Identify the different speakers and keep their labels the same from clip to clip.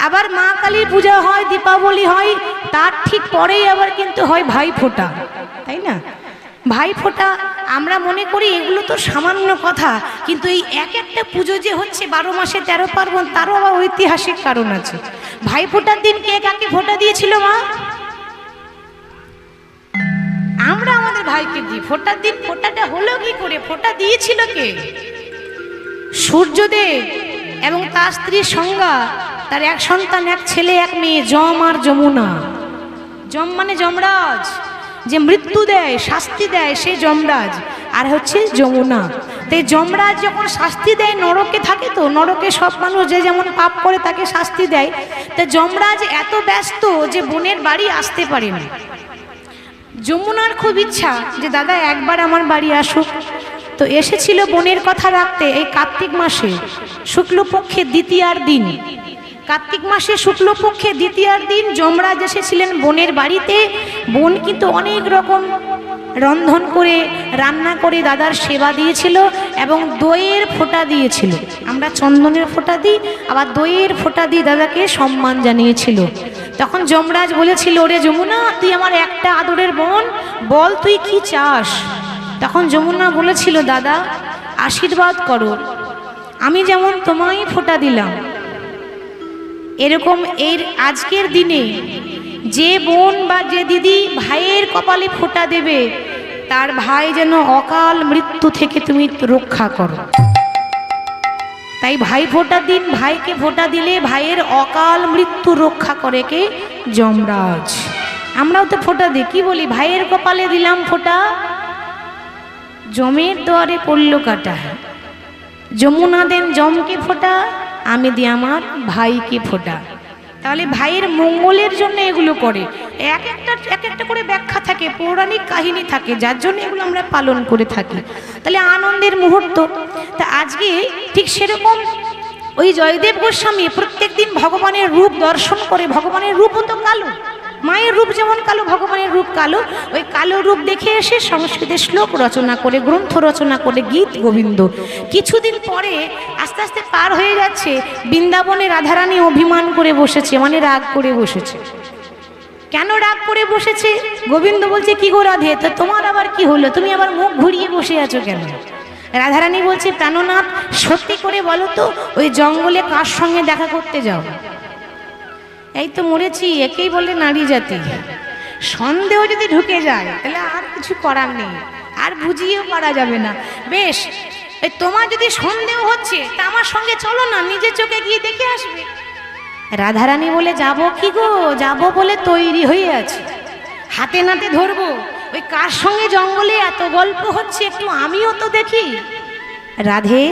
Speaker 1: আবার মা কালীর পূজা হয়, দীপাবলি হয়, তার ঠিক পরেই আবার কিন্তু হয় ভাইফোঁটা, তাই না? ভাইফোঁটা আমরা মনে করি এগুলো তো সামান্য কথা, কিন্তু এই এক একটা পুজো যে হচ্ছে 12 মাসে 13 পার্বণ, তারও আবার ঐতিহাসিক কারণ আছে। ভাইফোঁটার দিন কে কাকে ফোঁটা দিয়েছিল মা? আমরা আমাদের ভাইকে দিই। ফোঁটার দিন ফোঁটাটা হলো কি করে? ফোঁটা দিয়েছিল কে? সূর্যদেব এবং তার স্ত্রী সংজ্ঞা, তার এক সন্তান, এক ছেলে এক মেয়ে, যম আর যমুনা। যম মানে যমরাজ, যে মৃত্যু দেয়, শাস্তি দেয়, সে যমরাজ। আর হচ্ছে যমুনা। তাই যমরাজ যখন শাস্তি দেয়, নরকে থাকে তো, নরকে সব মানুষ যে যেমন পাপ করে তাকে শাস্তি দেয়। তা যমরাজ এত ব্যস্ত যে বোনের বাড়ি আসতে পারেনি। যমুনার খুব ইচ্ছা যে দাদা একবার আমার বাড়ি আসুক। তো এসেছিল বোনের কথা রাখতে এই কার্তিক মাসে শুক্লপক্ষের দ্বিতীয়ার দিন। কার্তিক মাসে শুক্লপক্ষে দ্বিতীয়ার দিন যমরাজ এসেছিলেন বোনের বাড়িতে। বোন কিন্তু অনেক রকম রন্ধন করে, রান্না করে দাদার সেবা দিয়েছিল এবং দইয়ের ফোঁটা দিয়েছিল। আমরা চন্দনের ফোঁটা দিই, আবার দইয়ের ফোঁটা দিয়ে দাদাকে সম্মান জানিয়েছিল। তখন যমরাজ বলেছিল, ওরে যমুনা, তুই আমার একটা আদরের বোন, বল তুই কি চাস? তখন যমুনা বলেছিল, দাদা আশীর্বাদ করো, আমি যেমন তোমায় ফোঁটা দিলাম, এরকম এর আজকের দিনে যে বোন বা যে দিদি ভাইয়ের কপালে ফোঁটা দেবে, তার ভাই যেন অকাল মৃত্যু থেকে তুমি রক্ষা করো। তাই ভাই ফোঁটার দিন ভাইকে ফোঁটা দিলে ভাইয়ের অকাল মৃত্যু রক্ষা করে কে? যমরাজ। আমরাও তো ফোঁটা দিই, কি বলি? ভাইয়ের কপালে দিলাম ফোঁটা, জমের দোয়ারে পড়ল কাটা। যমুনা দেন যমকে ফোঁটা, আমি দিই আমার ভাইকে ফোঁটা। তাহলে ভাইয়ের মঙ্গলের জন্য এগুলো করে। এক একটা করে ব্যাখ্যা থাকে, পৌরাণিক কাহিনী থাকে, যার জন্য এগুলো আমরা পালন করে থাকি। তাহলে আনন্দের মুহূর্ত। তা আজকে ঠিক সেরকম ওই জয়দেব গোস্বামী প্রত্যেক দিন ভগবানের রূপ দর্শন করে। ভগবানের রূপও তো কালো, মায়ের রূপ যেমন কালো, ভগবানের রূপ কালো। ওই কালো রূপ দেখে এসে সংস্কৃতে শ্লোক রচনা করে, গ্রন্থ রচনা করে, গীত গোবিন্দ। কিছুদিন পরে আস্তে আস্তে পার হয়ে যাচ্ছে, বৃন্দাবনে রাধারানী অভিমান করে বসেছে, মানে রাগ করে বসেছে। কেন রাগ করে বসেছে? গোবিন্দ বলছে, কি গো রাধে, তো তোমার আবার কি হলো? তুমি আবার মুখ ঘুরিয়ে বসে আছো কেন? রাধারানী বলছে, প্রাণনাথ সত্যি করে বলো তো, ওই জঙ্গলে কার সঙ্গে দেখা করতে যাও? এই তো মরেছি, একেই বলে নারী জাতি। সন্দেহ যদি ঢুকে যায় তাহলে আর কিছু করার নেই, আর বুঝিয়েও পারা যাবে না। বেশ, এই তোমার যদি সন্দেহ হচ্ছে তা আমার সঙ্গে চলো না, নিজের চোখে গিয়ে দেখে আসবে। রাধারানী বলে, যাবো কি গো, যাবো বলে তৈরি হয়ে আছে, হাতে নাতে ধরবো। ওই কার সঙ্গে জঙ্গলে এত গল্প হচ্ছে, একটু আমিও তো দেখি। রাধে,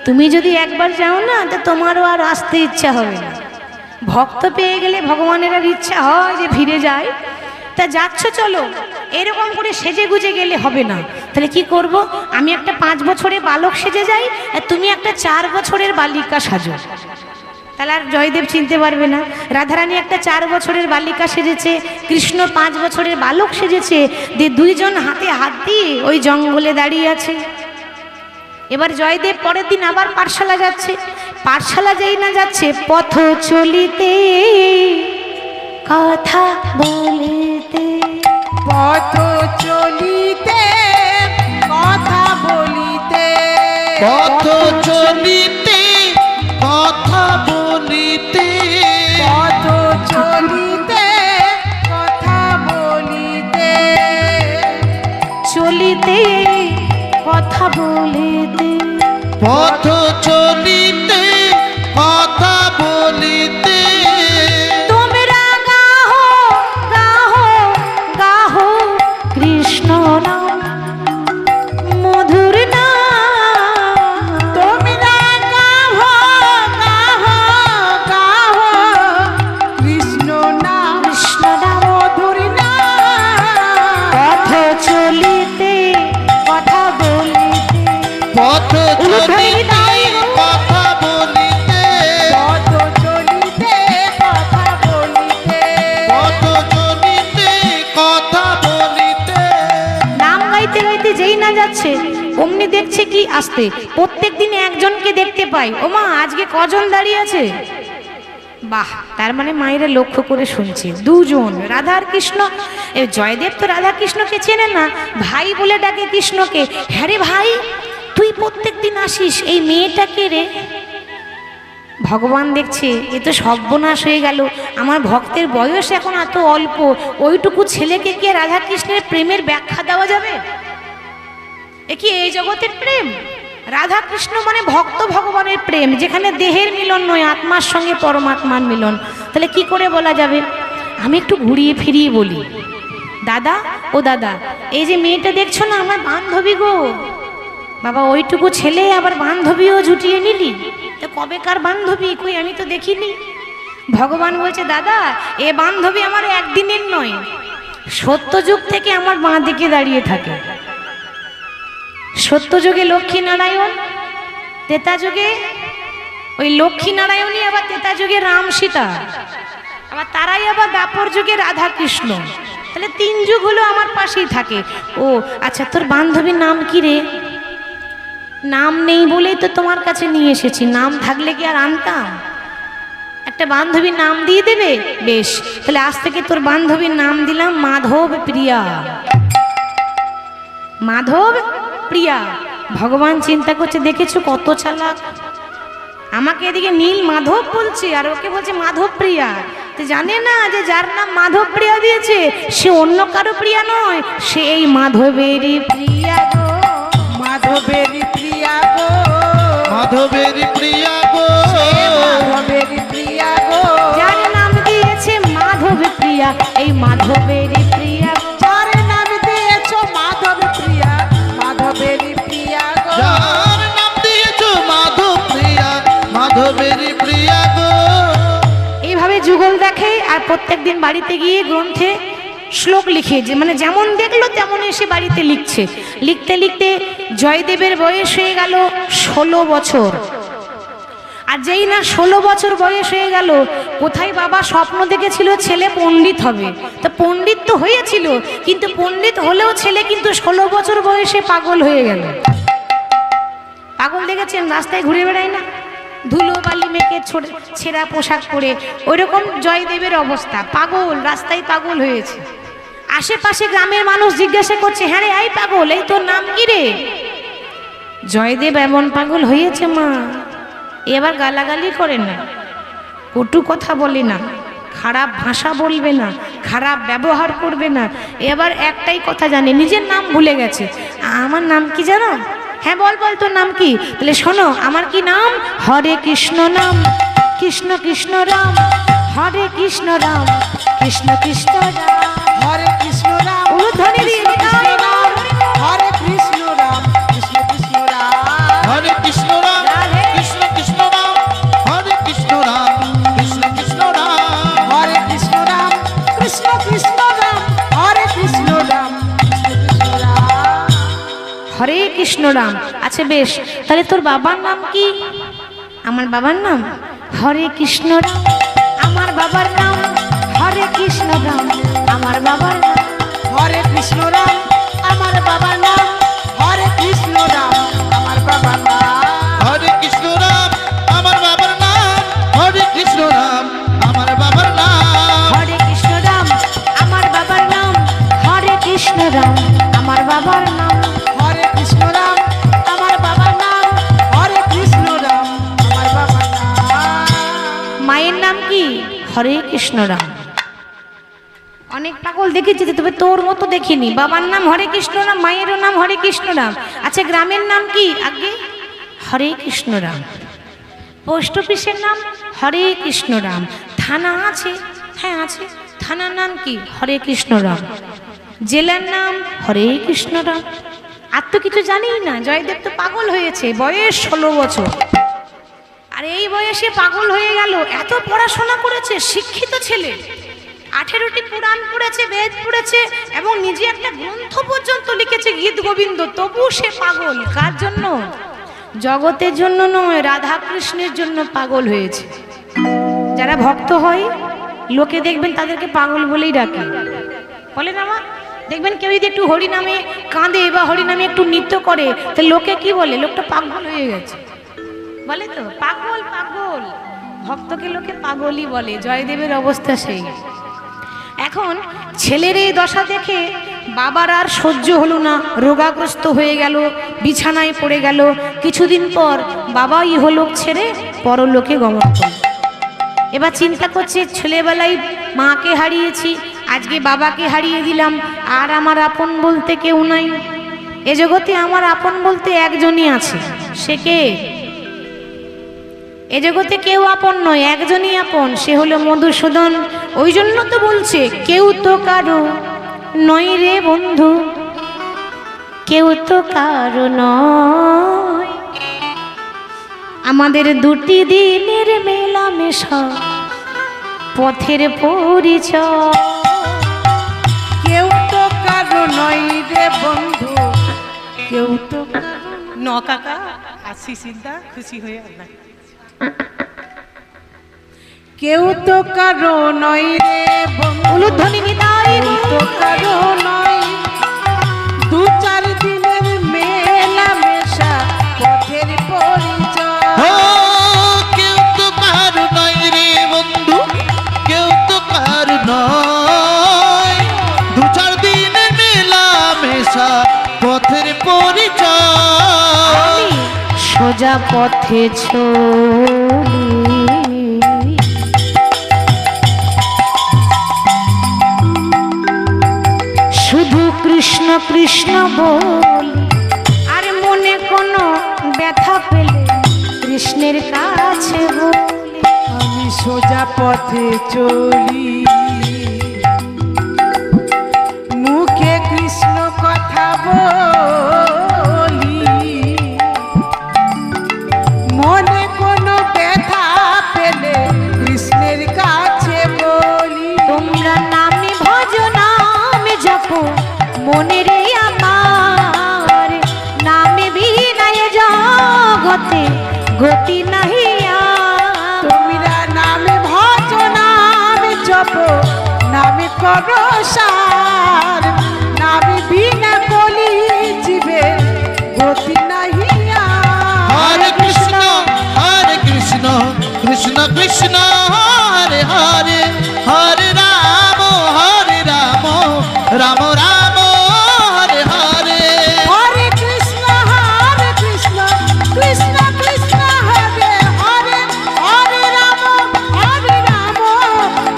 Speaker 1: তুমি যদি একবার যাও না, তো তোমারও আর আসতে ইচ্ছা হবে না। ভক্ত পেয়ে গেলে ভগবানের আর ইচ্ছা হয় যে ফিরে যায়। তা যাচ্ছ চলো, এরকম করে সেজে গুজে গেলে হবে না। তাহলে কি করব? আমি একটা 5 বছরের বালক সেজে যাই, আর তুমি একটা 4 বছরের বালিকা সাজো। তাহলে আর জয়দেব চিনতে পারবে না। রাধারানী একটা 4 বছরের বালিকা সেজেছে, কৃষ্ণ 5 বছরের বালক সেজেছে, দিয়ে দুইজন হাতে হাত দিয়ে ওই জঙ্গলে দাঁড়িয়ে আছে। এবার জয়দেব পরের দিন আবার পাঠশালা যাচ্ছে। পাঠশালা যেই না যাচ্ছে, পথ চলিতে কথা বলিতে,
Speaker 2: পথ চলিতে কথা বলিতে,
Speaker 3: পথ চলিতে কথা বলিতে,
Speaker 2: পথ চলিতে কথা বলিতে,
Speaker 1: চলিতে কথা বলিতে,
Speaker 3: পথ চলিতে কথা বলিতে।
Speaker 1: তোমরা গাহো গাহো গাহো কৃষ্ণ নাম, মধুর নাম।
Speaker 2: তোমরা গাহো গাহো গাহো কৃষ্ণ নাম,
Speaker 1: কৃষ্ণ নাম,
Speaker 2: মধুর নাম।
Speaker 1: পথ চলিতে কথা বলিতে,
Speaker 3: পথ চলিতে কথা বলিতে,
Speaker 2: পথ চলিতে কথা বলিতে,
Speaker 3: পথ চলিতে কথা বলিতে।
Speaker 1: নাম গাইতে গাইতে যেই না যাচ্ছে, অমনি দেখছে কি আসতে। প্রত্যেক দিন একজনকে দেখতে পাই, ওমা আজকে কজন দাঁড়িয়ে আছে? বাহ, তার মানে মায়েরা লক্ষ্য করে শুনছে দুজন রাধা আর কৃষ্ণ। জয়দেব তো রাধা কৃষ্ণকে চেনে না, ভাই বলে ডাকে কৃষ্ণকে। হ্যাঁ রে ভাই, তুই প্রত্যেক দিন আসিস, এই মেয়েটাকে রে। ভগবান দেখছে এ তো সর্বনাশ হয়ে গেল, আমার ভক্তের বয়স এখন এত অল্প, ওইটুকু ছেলেকে কি রাধা কৃষ্ণের প্রেমের ব্যাখ্যা দেওয়া যাবে? এ কি এই জগতের প্রেম? রাধা কৃষ্ণ মানে ভক্ত ভগবানের প্রেম, যেখানে দেহের মিলন নয়, আত্মার সঙ্গে পরমাত্মার মিলন। তাহলে কি করে বলা যাবে? আমি একটু ঘুরিয়ে ফিরিয়ে বলি। দাদা, ও দাদা, এই যে মেয়েটা দেখছো না, আমার বান্ধবী গো। বাবা, ওইটুকু ছেলে আবার বান্ধবীও জুটিয়ে নিলি? তো কবেকার বান্ধবী? কই আমি তো দেখিনি। ভগবান বলছে, দাদা এ বান্ধবী আমার একদিনের নয়, সত্যযুগ থেকে আমার বাঁ দিকে দাঁড়িয়ে থাকে। সত্যযুগে লক্ষ্মী নারায়ণ, ত্রেতা যুগে ওই লক্ষ্মী নারায়ণই, আবার ত্রেতা যুগে রাম সীতা, আবার তারাই আবার দ্বাপর যুগে রাধা কৃষ্ণ। তাহলে 3 যুগ হলো আমার পাশেই থাকে। ও আচ্ছা, তোর বান্ধবীর নাম কি রে? নাম নেই বলেই তো তোমার কাছে নিয়ে এসেছি, নাম থাকলে কি আর আনতাম? একটা বান্ধবীর নাম দিয়ে দেবে? বেশ, তাহলে আজ থেকে তোর বান্ধবীর নাম দিলাম মাধব প্রিয়া। মাধব প্রিয়া। ভগবান চিন্তা করছে, দেখেছো কত চালাক, আমাকে এদিকে নীল মাধব বলছে আর ওকে বলছে মাধব প্রিয়া। তো জানে না যে যার নাম মাধব প্রিয়া দিয়েছে সে অন্য কারো প্রিয়া নয়, সে এই মাধবেরই প্রিয়া গো।
Speaker 2: মাধবেরই প্রিয়া গো,
Speaker 3: মাধবেরই প্রিয়া গো,
Speaker 2: মাধবেরই প্রিয়া গো,
Speaker 1: যার নাম দিয়েছে মাধব প্রিয়া, এই মাধবেরই প্রিয়া গো।
Speaker 2: যার নাম দিয়েছো মাধব প্রিয়া, মাধবেরই প্রিয়া গো,
Speaker 3: যার নাম দিয়েছো মাধব প্রিয়া, মাধবেরই প্রিয়া গো।
Speaker 1: এইভাবে যুগল দেখে আর প্রত্যেকদিন বাড়িতে গিয়ে গ্রন্থে শ্লোক লিখে, যে মানে যেমন দেখলো তেমন এসে বাড়িতে লিখছে। লিখতে লিখতে জয়দেবের বয়স হয়ে গেল 16 বছর। আর যেই না 16 বছর বয়স হয়ে গেল, কোথায় বাবা স্বপ্ন দেখেছিল ছেলে পণ্ডিত হবে, তো পণ্ডিত তো হয়েছিল, কিন্তু পণ্ডিত হলেও ছেলে কিন্তু 16 বছর বয়সে পাগল হয়ে গেল। পাগল দেখেছেন, রাস্তায় ঘুরে বেড়ায় না, ধুলো বালি মেখে ছেঁড়া পোশাক পরে, ওইরকম জয়দেবের অবস্থা, পাগল, রাস্তায় পাগল হয়েছে। আশেপাশে গ্রামের মানুষ জিজ্ঞাসা করছে, হ্যাঁ রে আই পাগল, এই তোর নাম কি রে? জয়দেব এমন পাগল হয়েছে মা, এবার গালাগালি করে না, কটু কথা বলে না, খারাপ ভাষা বলবে না, খারাপ ব্যবহার করবে না, এবার একটাই কথা জানে, নিজের নাম ভুলে গেছে। আমার নাম কি জানো? হ্যাঁ বল বল, তোর নাম কি? তাহলে শোনো, আমার কি নাম? হরে কৃষ্ণ নাম, কৃষ্ণ কৃষ্ণ রাম, হরে কৃষ্ণ রাম, কৃষ্ণ কৃষ্ণ রাম,
Speaker 2: হরে কৃষ্ণ রাম,
Speaker 1: উলুধ্বনি দিয়ে
Speaker 2: কৃষ্ণ রাম, হরে কৃষ্ণ রাম, কৃষ্ণ কৃষ্ণ রাম,
Speaker 3: হরে কৃষ্ণ রাম, কৃষ্ণ কৃষ্ণ রাম, হরে কৃষ্ণ রাম, কৃষ্ণ কৃষ্ণ রাম,
Speaker 2: হরে কৃষ্ণ রাম, কৃষ্ণ কৃষ্ণ রাম, হরে কৃষ্ণ রাম, কৃষ্ণ কৃষ্ণ রাম,
Speaker 1: হরে কৃষ্ণ রাম। আচ্ছা বেশ, তাহলে তোর বাবার নাম কি? আমার বাবার নাম হরে কৃষ্ণ রাম, আমার বাবার নাম হরে কৃষ্ণ রাম, আমার বাবার নাম
Speaker 2: হরে কৃষ্ণ রাম, আমার বাবার নাম হরে কৃষ্ণ রাম, আমার বাবার নাম
Speaker 3: হরে কৃষ্ণ রাম, আমার বাবার নাম হরে কৃষ্ণ রাম, আমার বাবার নাম
Speaker 1: হরে কৃষ্ণ রাম, আমার বাবার নাম হরে কৃষ্ণ রাম, আমার বাবার নাম।
Speaker 2: হরে কৃষ্ণ রাম, আমার বাবার নাম হরে কৃষ্ণ রাম, আমার বাবার নাম
Speaker 1: মায়ের নাম কি? হরে কৃষ্ণ রাম। অনেক পাগল দেখেছি, তবে তোর মতো দেখিনি। বাবার নাম হরে কৃষ্ণ রাম, মায়েরও নাম হরে কৃষ্ণ রাম। আচ্ছা গ্রামের নাম কি? আগে হরে কৃষ্ণ রাম। পোস্ট অফিসের নাম হরে কৃষ্ণ রাম। থানা আছে? হ্যাঁ আছে। থানার নাম কি? হরে কৃষ্ণ রাম। জেলার নাম হরে কৃষ্ণ রাম। আর তো কিছু জানিই না। জয়দেব তো পাগল হয়েছে, বয়স 16 বছর। আর এই বয়সে পাগল হয়ে গেল। এত পড়াশোনা করেছে, শিক্ষিত ছেলে, 18টি পুরাণ পড়েছে, বেদ পড়েছে এবং নিজে একটা গ্রন্থ পর্যন্ত লিখেছে, গীত গোবিন্দ। তবু সে পাগল। কার জন্য? জগতের জন্য নয়, রাধা কৃষ্ণের জন্য পাগল হয়েছে। যারা ভক্ত হয়, লোকে দেখবেন তাদেরকে পাগল বলেই ডাকে। বলে না মা? দেখবেন কেউ যদি একটু হরি নামে কাঁদে বা হরি নামে একটু নৃত্য করে, তো লোকে কি বলে? লোকটা পাগল হয়ে গেছে বলে তো, পাগল পাগল। ভক্তকে লোকে পাগলই বলে, জয়দেবের অবস্থা সেই। এখন ছেলের এই দশা দেখে বাবার আর সহ্য হলো না, রোগাগ্রস্ত হয়ে গেল, বিছানায় পড়ে গেল। কিছুদিন পর বাবা ইহলোক ছেড়ে পরলোকে গমন করল। এবার চিন্তা করছে, ছেলেবেলায় মাকে হারিয়েছি, আজকে বাবাকে হারিয়ে দিলাম, আর আমার আপন বলতে কেউ নাই। এ জগতে আমার আপন বলতে একজনই আছে, সে কে? এ জগতে কেউ আপন নয়, একজনই আপন, সে হলো মধুসূদন। ওই জন্য তো বলছে, কেউ তো কারো নয় রে বন্ধু, কেউ তো কারো নয়। আমাদের দুটি দিনের মেলামেশা, পথের পরিচয়।
Speaker 2: কেউ তো কারো নয় রে বন্ধু, কেউ তো
Speaker 4: ন কাকা আসি সিদ্ধা খুশি হয়ে আপনার
Speaker 2: কেউ তো কারো নয় রে বন্ধু,
Speaker 1: উলুধ্বনি বিদায়
Speaker 2: কেউ তো কারো নয়। দু চার দিনের মেলামেশা, পথের পরিচয়।
Speaker 3: ও কেউ তো কার নয় রে বন্ধু, কেউ তো কার নয়। দু চার দিন মেলামেশা, পথের পরিচয়।
Speaker 1: আমি সোজা পথে চলি, শুধু কৃষ্ণ কৃষ্ণ বলি, আর মনে কোনো ব্যথা পেলে কৃষ্ণের কাছে বলি।
Speaker 2: আমি সোজা পথে চলি, মুখে কৃষ্ণ কথা বলি। মনে কোনো ব্যথা পেলে কৃষ্ণের কাছে বলি।
Speaker 1: তোমরা নামে ভজ নামে জপো মনে রে আমার, নামে বিনায় জগতে গতি নাহি আর।
Speaker 2: তোমরা নামে ভজ নামে জপ, নামে করো সার। নামে বিনা বলি জীবে গতি নাহি আর।
Speaker 3: হরে কৃষ্ণ কৃষ্ণ কৃষ্ণ হরে হরে, হরে রাম রাম রাম হরে হরে।
Speaker 2: হরে কৃষ্ণ কৃষ্ণ কৃষ্ণ হরে হরে, হরে রাম রাম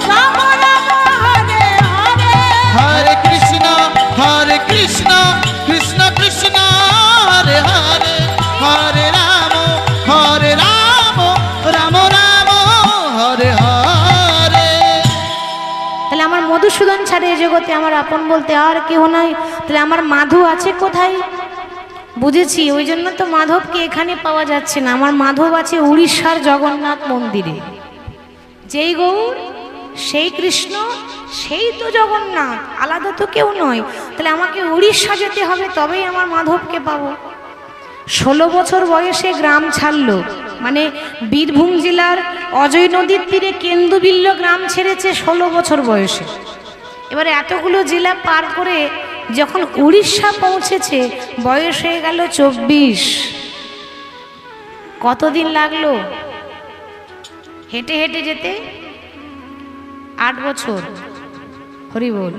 Speaker 2: রাম হরে হরে।
Speaker 3: হরে কৃষ্ণ কৃষ্ণ কৃষ্ণ হরে হরে, হরে রাম রাম রাম হরে হরে।
Speaker 1: তাহলে আমার মধুসূদন ছাড়ে এ জগতে আমার আপন বলতে আর কেউ নাই। তাহলে আমার মাধব আছে কোথায়? বুঝেছি, ওই জন্য তো মাধবকে এখানে পাওয়া যাচ্ছে না। আমার মাধব আছে উড়িষ্যার জগন্নাথ মন্দিরে। যেই গৌর সেই কৃষ্ণ, সেই তো জগন্নাথ, আলাদা তো কেউ নয়। তাহলে আমাকে উড়িষ্যা যেতে হবে, তবেই আমার মাধবকে পাবো। 16 বছর বয়সে গ্রাম ছাড়লো, মানে বীরভূম জেলার অজয় নদীর তীরে কেন্দুবিল্ল গ্রাম ছেড়েছে 16 বছর বয়সে। এবারে এতগুলো জেলা পার করে যখন উড়িষ্যা পৌঁছেছে, বয়স হয়ে গেল 24। কতদিন লাগলো হেঁটে হেঁটে যেতে? 8 বছর। হরি বল।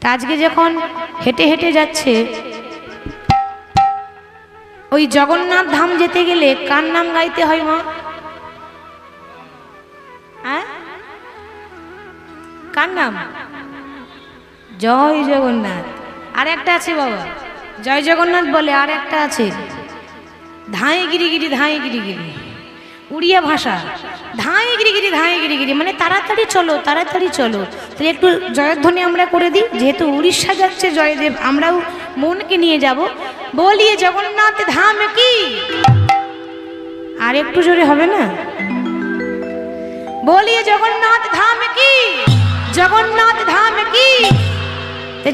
Speaker 1: তা আজকে যখন হেঁটে হেঁটে যাচ্ছে, ওই জগন্নাথ ধাম যেতে গেলে কার নাম গাইতে হয় মা? হ্যাঁ, কার নাম? জয় জগন্নাথ। আর একটা আছে বাবা, জয় জগন্নাথ বলে আর একটা আছে ধাঁয়ে গিরিগিরি, ধাঁয়ে গিরিগিরি, উড়িয়া ভাষা। ধাঁয়ে গিরিগিরি, ধাঁয়ে গিরিগিরি মানে তাড়াতাড়ি চলো, তাড়াতাড়ি চলো। তাহলে একটু জয়ধ্বনি আমরা করে দিই, যেহেতু উড়িষ্যা যাচ্ছে জয়দেব, আমরাও মনকে নিয়ে যাব। বলিয়ে জগন্নাথ ধাম কি? আর একটু জোরে হবে না? বলিয়ে জগন্নাথ ধাম কি, জগন্নাথ ধাম কি।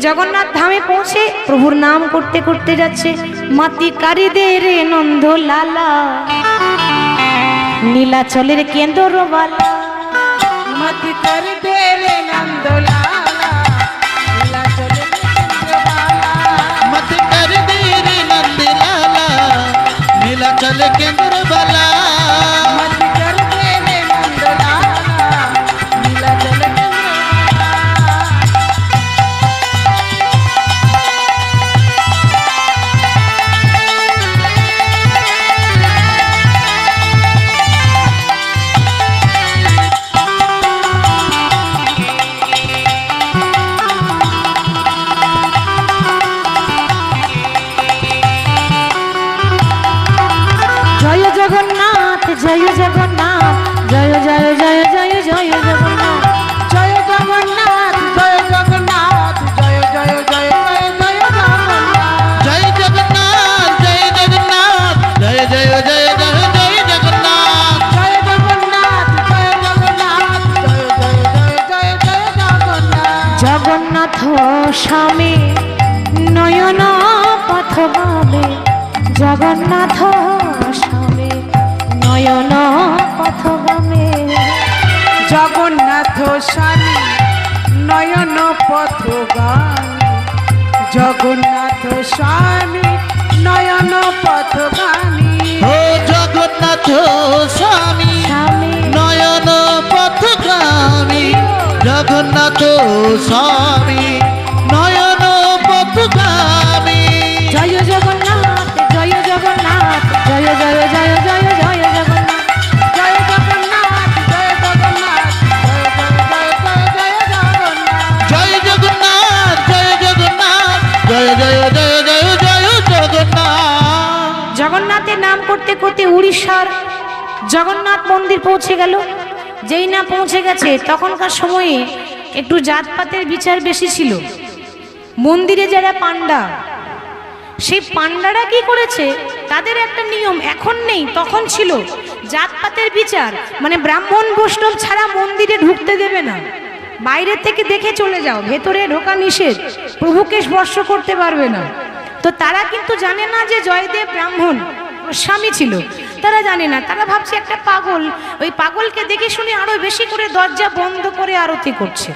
Speaker 1: জগন্নাথ ধামে পৌঁছে প্রভুর নাম করতে করতে যাচ্ছে। মাতি কারি দে রে নন্দ লালা, নীলাচলের কেন্দ্র বালা।
Speaker 2: মতি কর দে রে নন্দ লালা, নীলাচলের কেন্দ্র বালা।
Speaker 3: মত কর দে রে নন্দ লালা, নীলাচল কেন্দ্র বালা।
Speaker 2: মতি কর দে রে
Speaker 1: জয় জগন্নাথ, জয় জয় জয় জয় জয় জগন্নাথ।
Speaker 2: জয় জগন্নাথ, জয় জগন্নাথ, জয় জয় জয় জয় জয় জগন্নাথ।
Speaker 3: জয় জগন্নাথ, জয় জগন্নাথ, জয় জয় জয় জয় জয় জগন্নাথ।
Speaker 2: জয় জগন্নাথ, জয় জগন্নাথ, জয় জয় জয় জয় জয় জগন্নাথ।
Speaker 1: জগন্নাথ স্বামী নয়ন পথগামী, জগন্নাথ স্বামী নয়ন পথগামী।
Speaker 2: জগন্নাথ স্বামী নয়ন পথগামী, জগন্নাথ স্বামী নয়ন পথগামী।
Speaker 3: ও জগন্নাথ স্বামী
Speaker 1: স্বামী
Speaker 3: নয়ন পথগামী, জগন্নাথ স্বামী নয়ন পথগামী।
Speaker 1: জয় জগন্নাথ, জয় জগন্নাথ, জয় জয় জয় জয় জয় জগন্নাথ।
Speaker 2: জয় জগন্নাথ, জয় জগন্নাথ, জয় জয় জয় জয় জগন্নাথ।
Speaker 3: জয় জগন্নাথ, জয় জগন্নাথ, জয় জয় জয় জয় জয় জগন্নাথ।
Speaker 1: জগন্নাথের নাম করতে করতে উড়িষ্যার জগন্নাথ মন্দির পৌঁছে গেল। যেই না পৌঁছে গেছে তখনকার সময়ে একটু জাতপাতের বিচার বেশি ছিল। মন্দিরে যারা পান্ডা, সেই পান্ডারা কি করেছে, তাদের একটা নিয়ম এখন নেই, তখন ছিল। জাতপাতের বিচার মানে ব্রাহ্মণ বৈষ্ণব ছাড়া মন্দিরে ঢুকতে দেবে না, বাইরে থেকে দেখে চলে যাও, ভেতরে ঢোকা নিষেধ, প্রভুকে স্পর্শ করতে পারবে না। তো তারা কিন্তু জানে না যে জয়দেব ব্রাহ্মণ স্বামী ছিল, তারা জানে না, তারা ভাবছে একটা পাগল, ওই পাগলকে দেখে শুনে আরো বেশি করে দরজা বন্ধ করে আরতি করছে।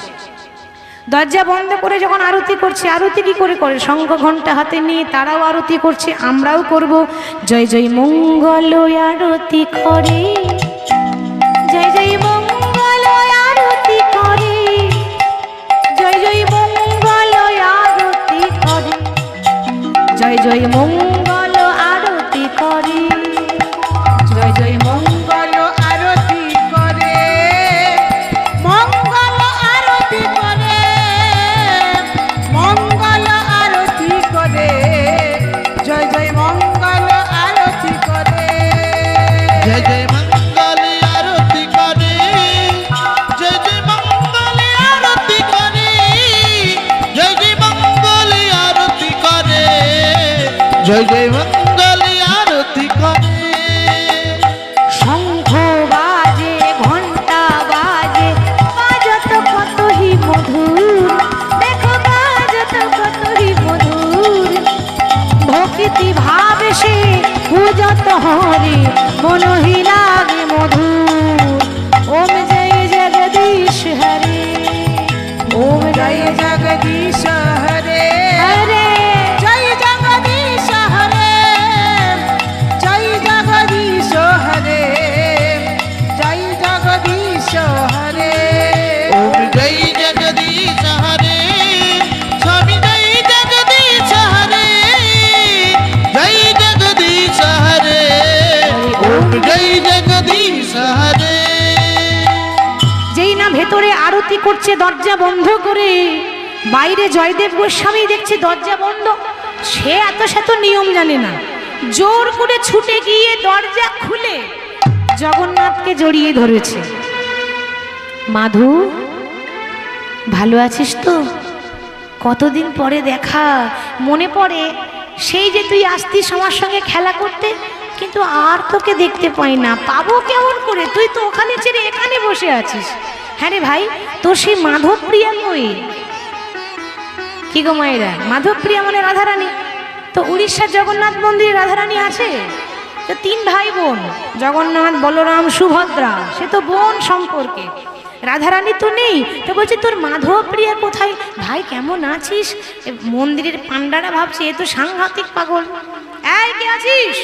Speaker 1: দরজা বন্ধ করে যখন আরতি করছে, আরতি কি করে করে, শঙ্খ ঘন্টা হাতে নিয়ে তারাও আরতি করছে, আমরাও করব। জয় জয় মঙ্গল আরতি করে, জয় জয় মঙ্গল আরতি করে, জয় জয় মঙ্গল আরতি করে, জয় জয় মঙ্গল আরতি করে, জয় জয়
Speaker 2: মঙ্গল আরতি করে, মঙ্গল আরতি করে, মঙ্গল আরতি করে, জয় জয় মঙ্গল আরতি করে।
Speaker 3: জয় জয় মঙ্গল আরতি করে, জয় জয় মঙ্গল আরতি করে, জয় জয় মঙ্গল আরতি করে, জয় জয় মঙ্গল আরতি করে।
Speaker 1: শঙ্খ বাজে ঘন্টা বাজে, বাজত কতই মধুর, দেখো বাজত কতই মধুর, ভক্তি ভাবে সে পূজত হরে, মনহি লাগে মধুর। ওম জয় জগদীশ হরে, ওম
Speaker 2: জয় জগদীশ হরে,
Speaker 1: হরে,
Speaker 2: জয় জগদীশ হরে, জয় জগদীশ হরে, জয় জগদীশ হরে।
Speaker 3: ওম জয় জগদীশ হরে, স্বামী জয় জগদীশ হরে, জয় জগদীশ হরে, ওম জয় জগদীশ হরে।
Speaker 1: যেই না ভেতরে আরতি করছে দরজা বন্ধ করে, বাইরে জয়দেব গোস্বামী দেখছে দরজা বন্ধ, সে এত শত নিয়ম জানে না, জোর করে ছুটে গিয়ে দরজা খুলে জগন্নাথকে জড়িয়ে ধরেছে। মাধু, ভালো আছিস তো? কতদিন পরে দেখা, মনে পড়ে সেই যে তুই আসতিস আমার সঙ্গে খেলা করতে, কিন্তু আর তোকে দেখতে পাই না, পাবো কেমন করে, তুই তো ওখানে ছেড়ে এখানে বসে আছিস। হ্যাঁ রে ভাই, তোর সেই মাধবপ্রিয়া কই? কি গো মায়েরা, মাধবপ্রিয়া মানে রাধারানী, তো উড়িষ্যার জগন্নাথ মন্দিরে রাধারানী আছে, তো তিন ভাই বোন, জগন্নাথ বলরাম সুভদ্রা, সে তো বোন সম্পর্কে, রাধারানী তো নেই, তো বলছে তোর মাধবপ্রিয়া কোথায়? ভাই কেমন আছিস? মন্দিরের পান্ডারা ভাবছে এ তো সাংঘাতিক পাগল, এই কে আছিস?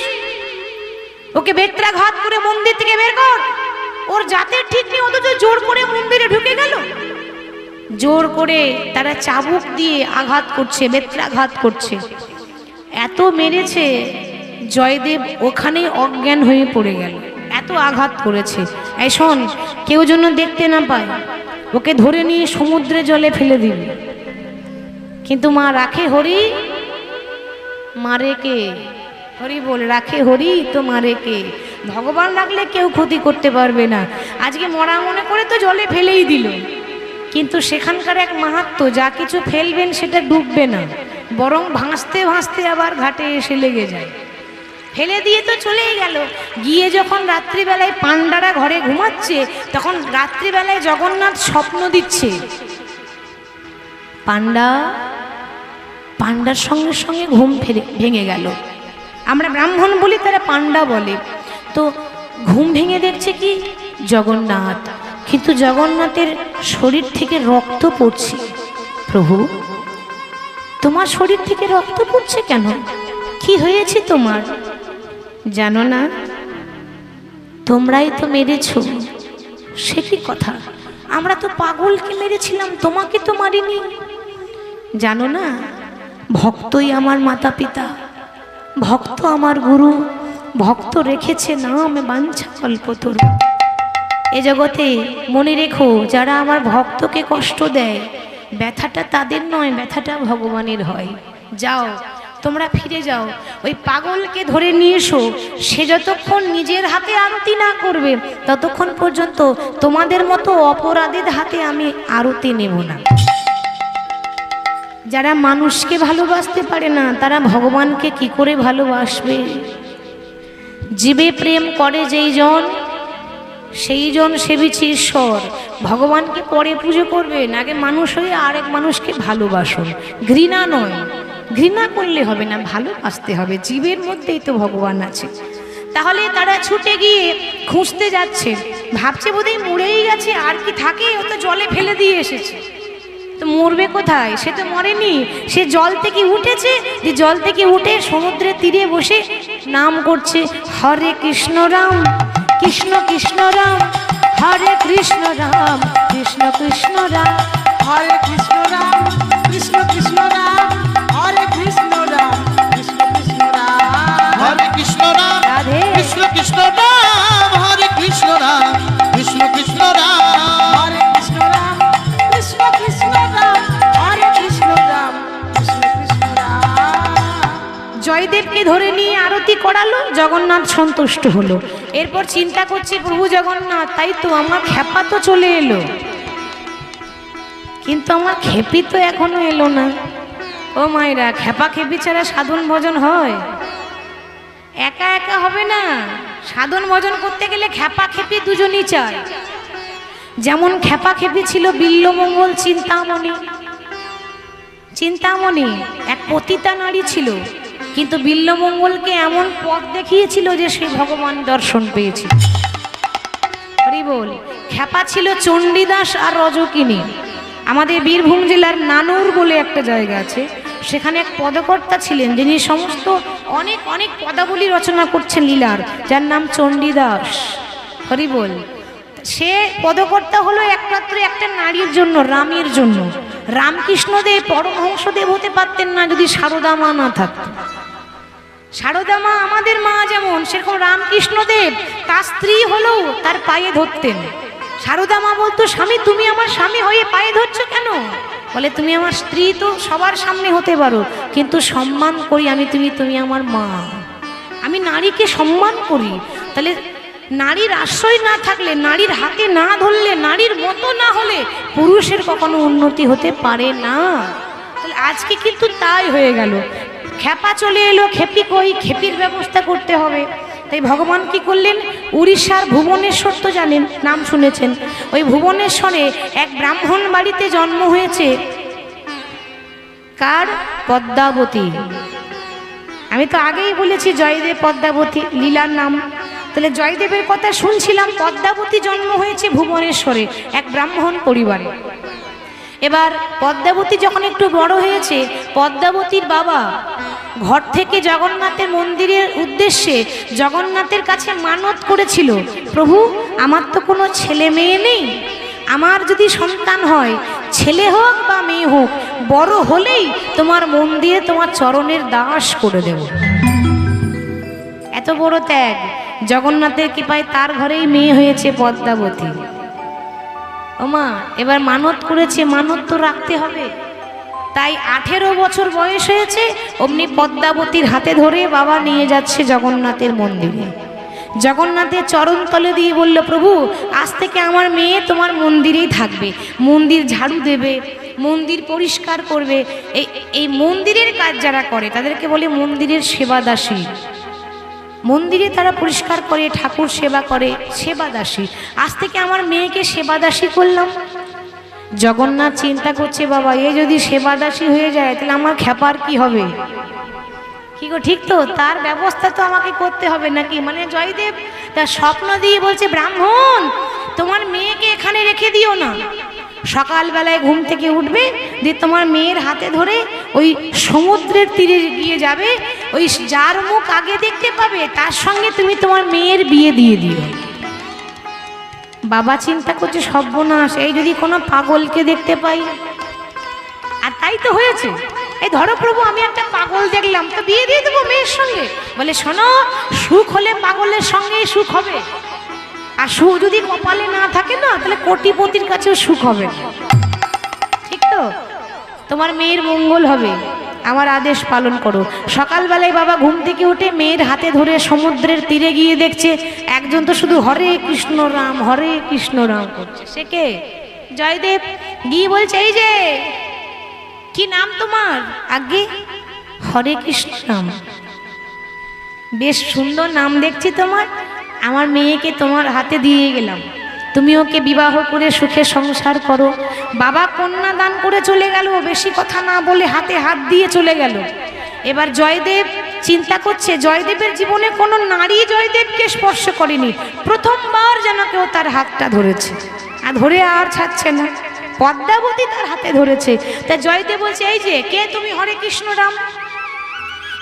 Speaker 1: ওকে বেত্রাঘাত করে মন্দির থেকে বের কর, ওর জাতের ঠিক নেই, অথচ জোর করে মন্দিরে ঢুকে গেল। জোর করে তারা চাবুক দিয়ে আঘাত করছে, বেত্রাঘাত করছে, এত মেরেছে জয়দেব ওখানেই অজ্ঞান হয়ে পড়ে গেল, এত আঘাত করেছে। এই শোন, কেউ যেন দেখতে না পায়, ওকে ধরে নিয়ে সমুদ্রে জলে ফেলে দিবে। কিন্তু মা রাখে হরি, মারে কে? হরি বল, রাখে হরি তো মারে কে? ভগবান রাখলে কেউ ক্ষতি করতে পারবে না। আজকে মরা মনে করে তো জলে ফেলেই দিল, কিন্তু সেখানকার এক মাহাত্ম্য, যা কিছু ফেলবেন সেটা ডুববে না, বরং ভাসতে ভাসতে আবার ঘাটে এসে লেগে যায়। ফেলে দিয়ে তো চলেই গেল। গিয়ে যখন রাত্রিবেলায় পান্ডারা ঘরে ঘুমাচ্ছে, তখন রাত্রিবেলায় জগন্নাথ স্বপ্ন দিচ্ছে। পান্ডার সঙ্গে সঙ্গে ঘুম ভেঙে গেল। আমরা ব্রাহ্মণ বলি, তারা পান্ডা বলে। তো ঘুম ভেঙে দেখছে কি জগন্নাথ, কিন্তু জগন্নাথের শরীর থেকে রক্ত পড়ছে। প্রভু, তোমার শরীর থেকে রক্ত পড়ছে কেন? কি হয়েছে তোমার? জানো না, তোমরাই তো মেরেছ। সে কি কথা? আমরা তো পাগলকে মেরেছিলাম, তোমাকে তো মারিনি। জানো না, ভক্তই আমার মাতা পিতা, ভক্ত আমার গুরু, ভক্ত রেখেছে নাম বাঞ্ছা কল্পতরু। এ জগতে মনে রেখো, যারা আমার ভক্তকে কষ্ট দেয়, ব্যথাটা তাদের নয়, ব্যথাটা ভগবানের হয়। যাও, তোমরা ফিরে যাও, ওই পাগলকে ধরে নিয়ে এসো। সে যতক্ষণ নিজের হাতে আরতি না করবে, ততক্ষণ পর্যন্ত তোমাদের মতো অপরাধীর হাতে আমি আরতি নেব না। যারা মানুষকে ভালোবাসতে পারে না, তারা ভগবানকে কি করে ভালোবাসবে? জীবে প্রেম করে যেই জন, সেই জন সেবিছে ঈশ্বর। ভগবানকে পরে পুজো করবেন, আগে মানুষ হয়ে আরেক মানুষকে ভালোবাসুন। ঘৃণা নয়, ঘৃণা করলে হবে না, ভালোবাসতে হবে। জীবের মধ্যেই তো ভগবান আছে। তাহলে তারা ছুটে গিয়ে খুঁজতে যাচ্ছে, ভাবছে বোধহয় মরেই গেছে, আর কি থাকে, ও তো জলে ফেলে দিয়ে এসেছে। তো মরবে কোথায়? সে তো মরেনি, সে জল থেকে উঠেছে। যে জল থেকে উঠে সমুদ্রের তীরে বসে নাম করছে, হরে কৃষ্ণ রাম কৃষ্ণ কৃষ্ণ রাম, হরে কৃষ্ণ রাম কৃষ্ণ কৃষ্ণ রাম,
Speaker 2: হরে কৃষ্ণ রাম কৃষ্ণ কৃষ্ণ রাম, হরে কৃষ্ণ রাম কৃষ্ণ কৃষ্ণ রাম,
Speaker 3: হরে কৃষ্ণ রাম
Speaker 1: রাধে
Speaker 3: কৃষ্ণ কৃষ্ণ রাম, হরে কৃষ্ণ রাম কৃষ্ণ কৃষ্ণ রাম,
Speaker 2: হরে কৃষ্ণ রাম কৃষ্ণ কৃষ্ণ রাম, হরে কৃষ্ণ রাম কৃষ্ণ কৃষ্ণ রাম।
Speaker 1: জয়দেবকে ধরে নিয়ে আরতি করালো, জগন্নাথ সন্তুষ্ট হলো। এরপর চিন্তা করছে, প্রভু জগন্নাথ, তাই তো আমার খেপা তো চলে এলো, কিন্তু আমার খেপি তো এখনো এলো না। ও মায়েরা, খেপা খেপি ছাড়া সাধন ভজন হয়? একা একা হবে না। সাধন ভজন করতে গেলে খেপা খেপি দুজনই চায়। যেমন খেপা খেপি ছিল বিল্লমঙ্গল চিন্তামণি। চিন্তামণি এক পতিতা নারী ছিল, কিন্তু বিল্লমঙ্গলকে এমন পথ দেখিয়েছিল যে সে ভগবান দর্শন পেয়েছিল। হরি বল। খেপা ছিল চণ্ডীদাস আর রজকিনী। আমাদের বীরভূম জেলার নানুর বলে একটা জায়গা আছে, সেখানে এক পদকর্তা ছিলেন, যিনি সমস্ত অনেক অনেক পদাবলী রচনা করছেন লীলার, যার নাম চণ্ডীদাস। হরি বল। সে পদকর্তা হলো একমাত্র একটা নারীর জন্য, রামের জন্য। রামকৃষ্ণদেব পরমহংসদেব হতে পারতেন না যদি সারদা মা না থাকত। সারদা মা আমাদের মা যেমন, সেরকম রামকৃষ্ণদেব তার স্ত্রী হলেও তার পায়ে ধরতেন। সারদা মা বলতো, স্বামী তুমি আমার স্বামী হয়ে পায়ে ধরছো কেন? বলে, তুমি আমার স্ত্রী তো সবার সামনে হতে পারো, কিন্তু সম্মান করি আমি, তুমি আমার মা। আমি নারীকে সম্মান করি। তাহলে নারীর আশ্রয় না থাকলে, নারীর হাতে না ধরলে, নারীর মতো না হলে পুরুষের কখনো উন্নতি হতে পারে না। তাহলে আজকে কিন্তু তাই হয়ে গেল। খেপা চলে এলো, খেপি কই? খেপির ব্যবস্থা করতে হবে। তাই ভগবান কি করলেন? উড়িষ্যার ভুবনেশ্বর তো জানেন, নাম শুনেছেন। ওই ভুবনেশ্বরে এক ব্রাহ্মণ বাড়িতে জন্ম হয়েছে। কার? পদ্মাবতী। আমি তো আগেই বলেছি জয়দেব পদ্মাবতী লীলার নাম। তাহলে জয়দেবের কথা শুনছিলাম, পদ্মাবতী জন্ম হয়েছে ভুবনেশ্বরে এক ব্রাহ্মণ পরিবারে। এবার পদ্মাবতী যখন একটু বড় হয়েছে, পদ্মাবতীর বাবা ঘর থেকে জগন্নাথের মন্দিরের উদ্দেশ্যে জগন্নাথের কাছে মানত করেছিল, প্রভু আমার তো কোনো ছেলে মেয়ে নেই, আমার যদি সন্তান হয়, ছেলে হোক বা মেয়ে হোক, বড় হলেই তোমার মন্দিরে তোমার চরণের দাস করে দেব। এত বড় ত্যাগ। জগন্নাথের কৃপায় তার ঘরেই মেয়ে হয়েছে পদ্মাবতী। ওমা, এবার মানত করেছে, মানত তো রাখতে হবে। তাই 18 বছর বয়স হয়েছে, অমনি পদ্মাবতীর হাতে ধরে বাবা নিয়ে যাচ্ছে জগন্নাথের মন্দিরে। জগন্নাথের চরণ তলে দিয়ে বলল, প্রভু আজ থেকে আমার মেয়ে তোমার মন্দিরেই থাকবে, মন্দির ঝাড়ু দেবে, মন্দির পরিষ্কার করবে। এই মন্দিরের কাজ যারা করে তাদেরকে বলে মন্দিরের সেবাদাসী। মন্দিরে তারা পরিষ্কার করে, ঠাকুর সেবা করে, সেবাদাসী। আজ থেকে আমার মেয়েকে সেবাদাসী করলাম। জগন্নাথ চিন্তা করছে, বাবা এ যদি সেবাদাসী হয়ে যায় তাহলে আমার খ্যাপার কি হবে? কি গো, ঠিক তো? তার ব্যবস্থা তো আমাকে করতে হবে নাকি? মানে জয়দেব তার স্বপ্ন দিয়ে বলছে, ব্রাহ্মণ তোমার মেয়েকে এখানে রেখে দিও না, সকালবেলায় ঘুম থেকে উঠবে, দিয়ে তোমার মেয়ের হাতে ধরে ওই সমুদ্রের তীরে গিয়ে যাবে, ওই যার মুখ আগে দেখতে পাবে তার সঙ্গে তুমি তোমার মেয়ের বিয়ে দিয়ে দিও। বাবা চিন্তা করছে, সর্বনাশ, এই যদি কোনো পাগলকে দেখতে পাই। আর তাই তো হয়েছে। এই ধরো প্রভু আমি একটা পাগল দেখলাম, তো বিয়ে দিয়ে দেবো মেয়ের সঙ্গে। বলে শোনো, সুখ হলে পাগলের সঙ্গেই সুখ হবে, আর সুখ যদি কপালে না থাকে না তাহলে কোটিপতির কাছেও সুখ হবে না। ঠিক তো? তোমার মেয়ের মঙ্গল হবে, আমার আদেশ পালন করো। সকালবেলায় বাবা ঘুম থেকে উঠে মেয়ের হাতে ধরে সমুদ্রের তীরে গিয়ে দেখছে একজন তো শুধু হরে কৃষ্ণ রাম হরে কৃষ্ণ রাম করছে। সে কে? জয়দেব। গিয়ে বলছে, এই যে কি নাম তোমার? আগে হরে কৃষ্ণ রাম। বেশ সুন্দর নাম দেখছি তোমার, আমার মেয়েকে তোমার হাতে দিয়ে গেলাম, তুমি ওকে বিবাহ করে সুখে সংসার করো। বাবা কন্যা দান করে চলে গেল, বেশি কথা না বলে হাতে হাত দিয়ে চলে গেল। এবার জয়দেব চিন্তা করছে, জয়দেবের জীবনে কোনো নারী জয়দেবকে স্পর্শ করেনি, প্রথমবার যেন কেউ তার হাতটা ধরেছে, আর ধরে আর ছাড়ছে না। পদ্মাবতী তার হাতে ধরেছে। তা জয়দেব বলছে, এই যে কে তুমি? হরে কৃষ্ণ রাম।